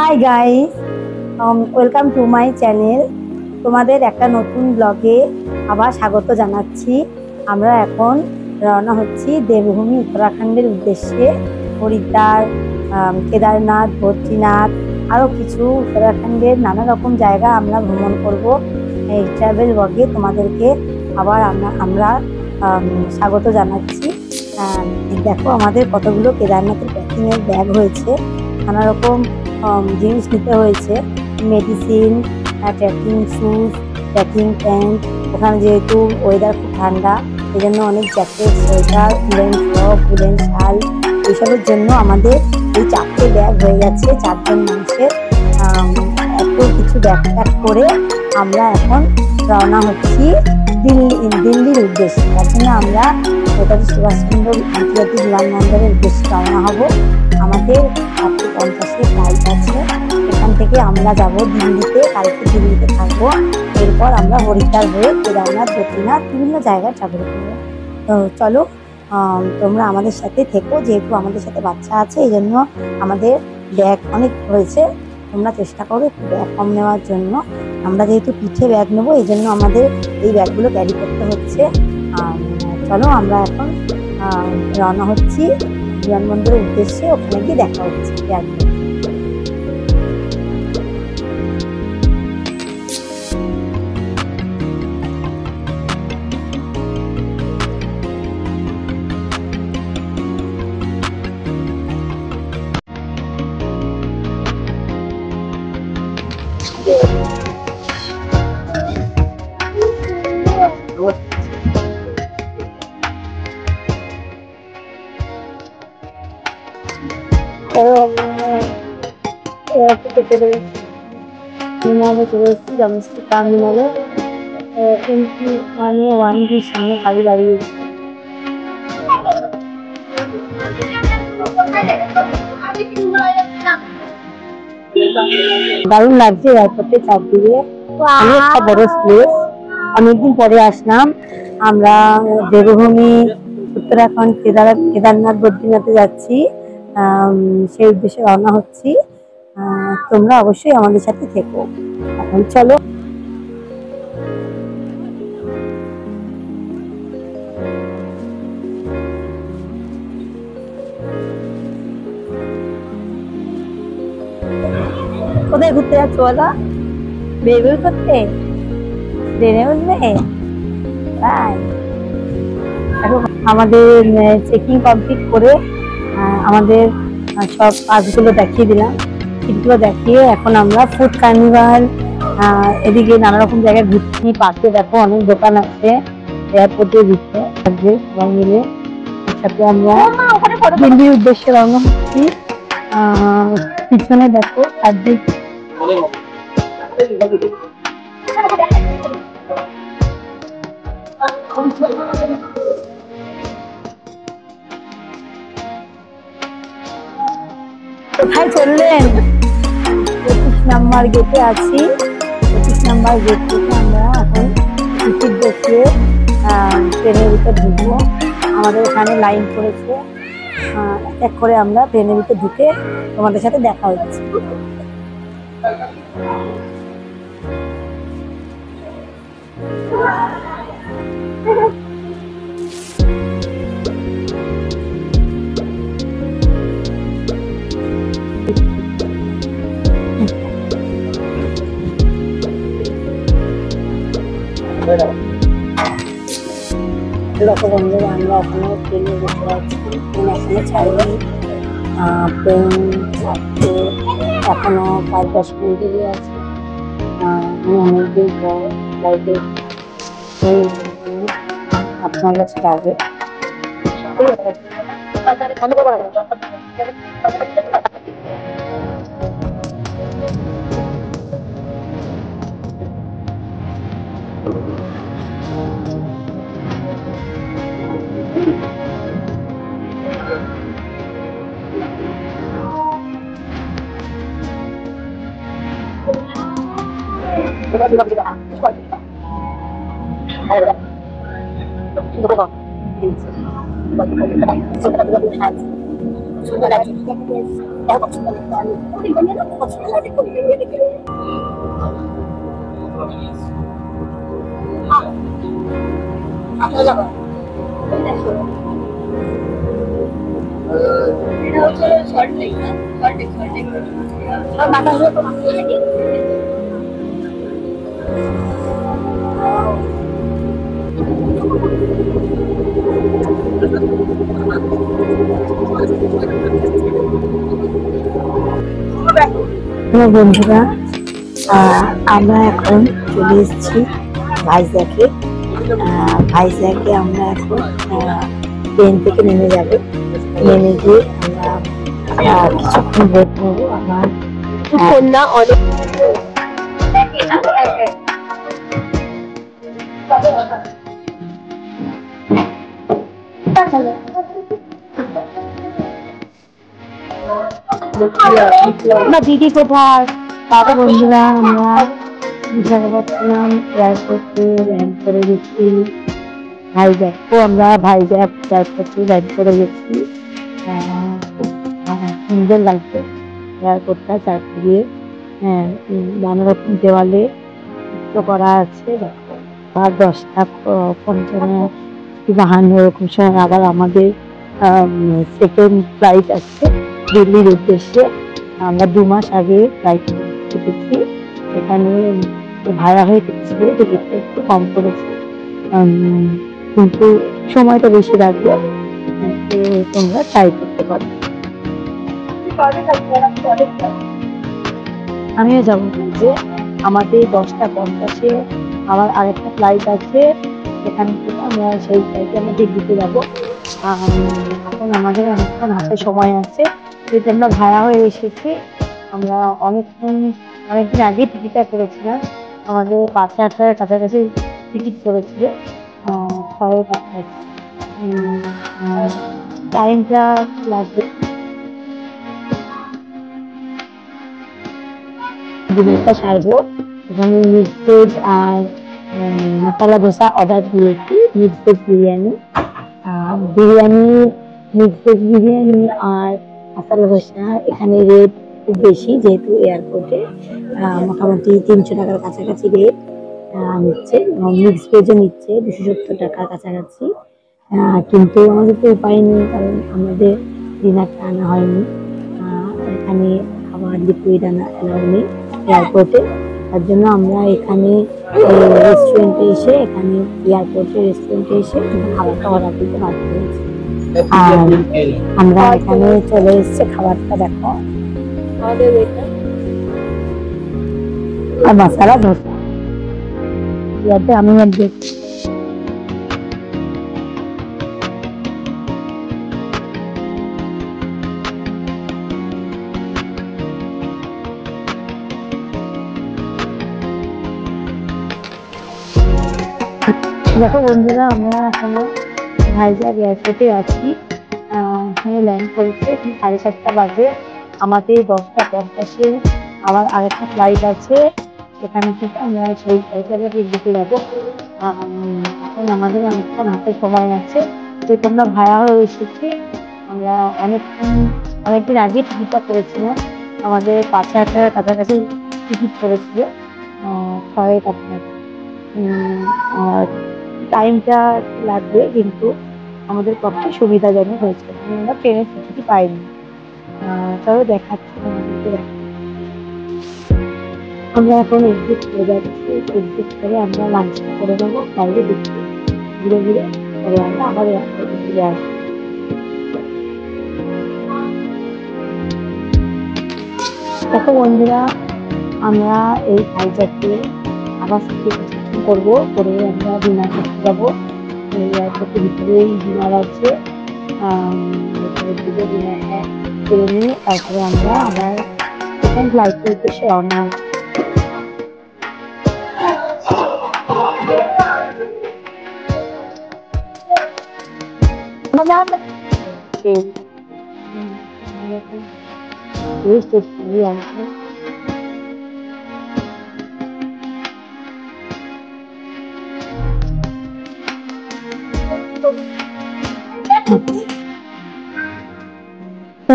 Hi guys, welcome to my channel. তোমাদের একটা নতুন ব্লগে আবার স্বাগত জানাচ্ছি। আমরা এখন রওনা হচ্ছি দেবভূমি উত্তরাখণ্ডের উদ্দেশ্যে। হরিদ্বার, কেদারনাথ, বদ্রীনাথ, আরও কিছু উত্তরাখণ্ডের নানা রকম জায়গা আমরা ভ্রমণ করব। এই ট্রাভেল ব্লগে তোমাদেরকে আবার আমরা স্বাগত জানাচ্ছি। দেখো আমাদের কতগুলো কেদারনাথের প্যাকিংয়ের ব্যাগ হয়েছে, নানা রকম জিনিস নিতে হয়েছে, medicine, trekking shoes, trekking pants. ওখানে যেহেতু ওয়েদার খুব ঠান্ডা, এই জন্য অনেক jacket, sweater, woollen frock, woollen shawl, এইসবের জন্য আমাদের এই 4টে ব্যাগ হয়ে গেছে 4জন মানুষের। এত কিছু ব্যাগ প্যাক করে আমরা এখন রওনা হচ্ছি দিল্লির উদ্দেশ্যে। তার জন্য আমরা নেতাজি সুভাষচন্দ্র আন্তর্জাতিক বিমানবন্দরের উদ্দেশ্যে রওনা হব। আমাদের 850 ফ্লাইট আছে। এখান থেকে আমরা যাব দিল্লিতে, কালকে দিল্লিতে থাকবো। এরপর আমরা হরিদ্বার হয়ে কেদারনাথ, বদ্রীনাথ বিভিন্ন জায়গায় ট্রাভেল করবো। তো চলো, তোমরা আমাদের সাথে থেকো। যেহেতু আমাদের সাথে বাচ্চা আছে, এই জন্য আমাদের ব্যাগ অনেক হয়েছে। তোমরা চেষ্টা করো একটু ব্যাগ কম নেওয়ার জন্য। আমরা যেহেতু পিঠে ব্যাগ নেবো, এই জন্য আমাদের এই ব্যাগগুলো ক্যারি করতে হচ্ছে। চলো আমরা এখন রওনা হচ্ছি বিমানবন্দরের উদ্দেশ্যে। ওখানে গিয়ে দেখা হচ্ছে ব্যাগ। বিমানে চলে এসেছি, ডোমেস্টিক টার্মিনালে। কিন্তু মানে 1Gর সামনে খালি দাঁড়িয়ে। দারুণ লাগছে এয়ারপোর্টে চারদিকে, অনেকটা বড় প্লেস। অনেকদিন পরে আসলাম আমরা দেবভূমি উত্তরাখণ্ড, কেদারনাথ, বদ্রীনাথে যাচ্ছি। সেই উদ্দেশ্যে রওনা হচ্ছি। তোমরা অবশ্যই আমাদের সাথে থেকো। এখন চলো। কোথায় ঘুরতে যাচ্ছ বলো? বেবি করতে ট্রেনে উঠবে? তাই আমাদের চেকিং কমপ্লিট করে আমাদের সব কাজগুলো দেখিয়ে দিলাম। সিটগুলো দেখিয়ে এখন আমরা ফুড কার্নিভাল, এদিকে নানা রকম জায়গায় ঘুরছি। পাশে দেখো অনেক দোকান আছে এয়ারপোর্টের ভিতরে থাকবে। সবাই মিলে একসাথে আমরা দিল্লির উদ্দেশ্যে রওনা হচ্ছি। পিছনে দেখো চারদিক কোথায় চললেন? 25 নাম্বার গেটে আছি। 25 নাম্বার গেট থেকে আমরা এখন টিকিট দেখিয়ে ট্রেনের ভিতর ঢুকবো। আমাদের এখানে লাইন পড়েছে। এক করে আমরা ট্রেনের ভিতর ঢুকে তোমাদের সাথে দেখা হচ্ছে। দেখো বন্ধুরা, আমরা ওখানে ট্রেনে বসে আছি। ট্রেন এখনো ছাড়েনি। ট্রেন ছাড়তে এখনো 5-10 মিনিট দেরি আছে। অনেকদিন পর ফ্লাইটে আপনার কাছে যাবে। বন্ধুরা, আমরা এখন চলে এসেছি ভাইজ্যাকে। ভাইজ্যাকে আমরা এখন ট্রেন থেকে নেমে যাব। নেমে গিয়ে আমরা কিছুক্ষণ বোট নেবো। আবার কন্যা অনেক দিদি কোথায়? বাবা বন্ধুরা, আমরা বিশাখাপত্তনম এয়ারপোর্টে ল্যান্ড করে গেছি। ভাইজ্যাকও আমরা ভাইজ্যাক এয়ারপোর্টে ল্যান্ড করে গেছি। সুন্দর লাগছে এয়ারপোর্টটা চারদিকে নানা রকম দেওয়ালে চিত্র করা আছে। আর 10:55 এরকম সময় আবার আমাদের সেকেন্ড ফ্লাইট আছে দিল্লির উদ্দেশ্যে। আমরা 2 মাস আগে ফ্লাইট কেটেছি। এখানে ভাড়া হয়ে টিকিটটা একটু কম করেছে, কিন্তু সময়টা বেশি লাগবে। তোমরা ট্রাই করতে পারো। আমিও যাবো। যে আমাদের 10:50 আবার আরেকটা ফ্লাইট আছে, সেখান থেকে আমরা সেই ফ্লাইটে আমরা দিল্লিতে যাবো। এখন আমাদের অনেকক্ষণ হাতে সময় আছে, যেহেতু আমরা ভাড়া হয়ে এসেছি। আমরা অনেকদিন আগে টিকিটটা করেছিলাম। আমাদের 5,000 কাছাকাছি টিকিট করেছিল। টাইমটা লাগবে। ডিনারটা সারবো। এখানে মিক্স ভেজ আর মশলা ধোসা অর্ডার দিয়েছি। Mix veg biryani, mix veg biryani আর মশলা ধোসা। এখানে রেট খুব বেশি, যেহেতু এয়ারপোর্টে মোটামুটি 300 টাকার কাছাকাছি রেট নিচ্ছে। মিক্স ভেজও নিচ্ছে 270 টাকার কাছাকাছি। কিন্তু আমাদের তো উপায় নেই, কারণ আমাদের ডিনারটা আনা হয়নি। এখানে খাবার লিকুইড অ্যালাউ নেই এয়ারপোর্টে। তার জন্য আমরা এখানে রেস্টুরেন্টে এসে খাবারটা অর্ডার দিতে বাধ্য হয়েছি। আর আমরা এখানে চলে এসেছি। খাবারটা দেখো, আর মশলা ধোসা ইয়াতে আমি দেখছি। দেখো বন্ধুরা, আমরা এখনো ভাইজ্যাক এয়ারপোর্টে আছি। এখানে ল্যান্ড করেছে 7:30 বাজে। আমাদের 10:50 আবার আরেকটা ফ্লাইট আছে, সেখানে থেকে আমরা সেই ফ্লাইটে দিল্লিতে যাবো। এখন আমাদের অনেকক্ষণ হাতে সময় আছে, যেহেতু আমরা ভাড়া হয়ে এসেছি। আমরা অনেকদিন আগে টিকিটটা করেছিলাম। আমাদের 5,000 কাছাকাছি টিকিট করেছিল। আর টাইমটা লাগবে, কিন্তু আমাদের পক্ষে সুবিধাজনক হয়েছে। আমরা ট্রেনের টিকিটই পাইনি। তবে দেখাচ্ছি তোমাদেরকে। আমরা এখন এক্সিট করে যাচ্ছি। এক্সিট করে আমরা লাঞ্চটা করে নেবো বাইরে দিচ্ছি ঘুরে ঘুরে। তবে আমরা আবার এয়ারপোর্টে ফিরে আসবো। দেখো বন্ধুরা, আমরা এই ভাইজ্যাকে আবার করবো, করে আমরা ডিনার করতে যাবো। এয়ারপোর্টের ভিতরেই ডিনার আছে। ডিনারটা করে নিয়ে তারপরে আমরা আবার সেকেন্ড ফ্লাইটের উদ্দেশ্যে রওনা হবো।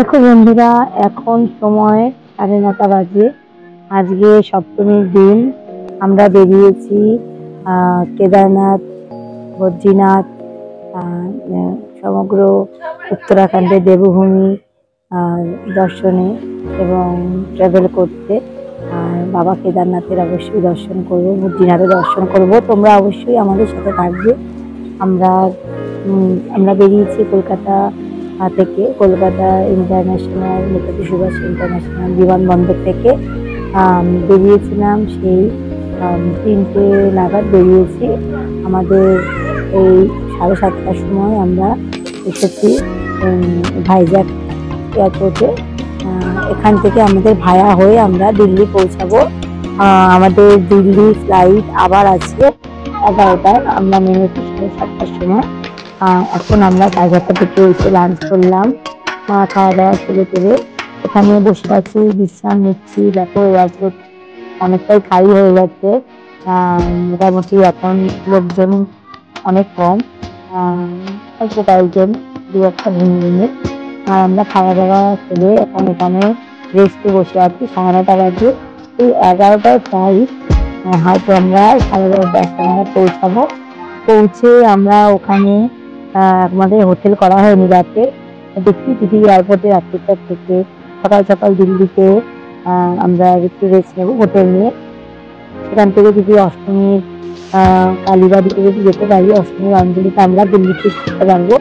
দেখো বন্ধুরা, এখন সময় 9:30 বাজে। আজকে সপ্তমীর দিন। আমরা বেরিয়েছি কেদারনাথ, বদ্রীনাথ, সমগ্র উত্তরাখণ্ডের দেবভূমি দর্শনে এবং ট্রাভেল করতে। আর বাবা কেদারনাথের অবশ্যই দর্শন করব, বদ্রীনাথের দর্শন করব। তোমরা অবশ্যই আমাদের সাথে থাকবে। আমরা বেরিয়েছি কলকাতা থেকে, কলকাতা ইন্টারন্যাশনাল নেতাজি সুভাষ ইন্টারন্যাশনাল বিমানবন্দর থেকে বেরিয়েছিলাম। সেই 3টে নাগাদ বেরিয়েছি। আমাদের এই 7:30টার সময় আমরা এসেছি ভাইজ্যাক এয়ারপোর্টে। এখান থেকে আমাদের ভায়া হয়ে আমরা দিল্লি পৌঁছাবো। আমাদের দিল্লি ফ্লাইট আবার আছে 11টায়। আমরা নেমেছি 7:30টার সময়। এখন আমরা 11:30 থেকে এসে লাঞ্চ করলাম, খাওয়া দাওয়া করে এখানে বসে আছি, বিশ্রাম নিচ্ছি। দেখো এয়ারপোর্ট অনেকটাই খালি হয়ে গেছে। মোটামুটি এখন লোকজন অনেক কম, অল্প কয়েকজন, 2-1টা মিনিট। আর আমরা খাওয়া দাওয়া করে এখন এখানে রেস্টে বসে আছি। 9:30 বাজে। এই 11টায় ফ্লাইট, হয়তো আমরা 11:30 নাগাদ পৌঁছাবো। পৌঁছে আমরা ওখানে আমাদের হোটেল করা হয়নি রাতে। দেখি দিদি এয়ারপোর্টে রাত্রিটার থেকে সকাল সকাল দিল্লিতে আমরা একটু রেস্ট নেবো হোটেল নিয়ে। সেখান থেকে যদি অষ্টমীর কালীবাড়িতে যদি যেতে পারি, অষ্টমীর অঞ্জলিতে আমরা দিল্লিতে করতে পারবো।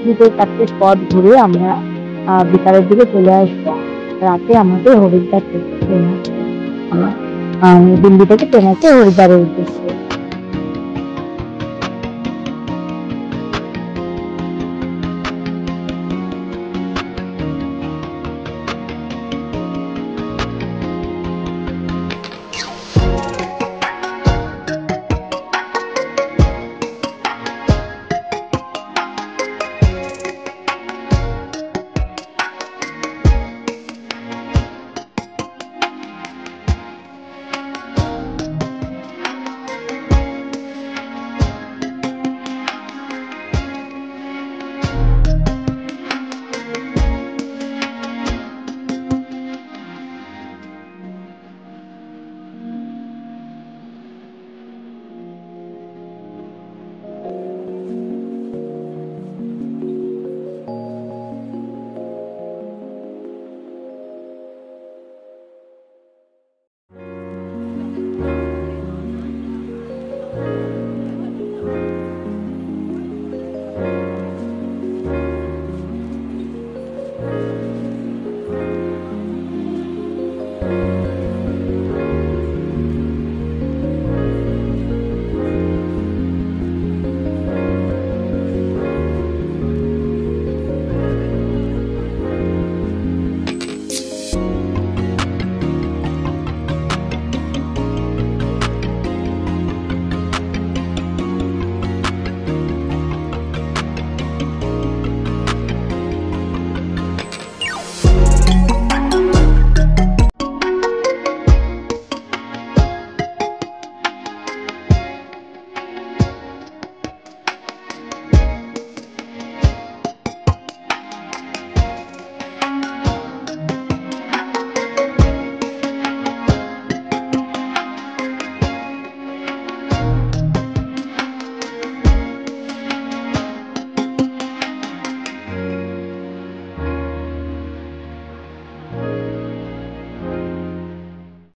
2-4টে স্পট ঘুরে আমরা বিকালের দিকে চলে আসবো। রাতে আমাদের হরিদ্বার থেকে ট্রেন আছে, দিল্লি থেকে ট্রেন আছে হরিদ্বারের উদ্দেশ্যে।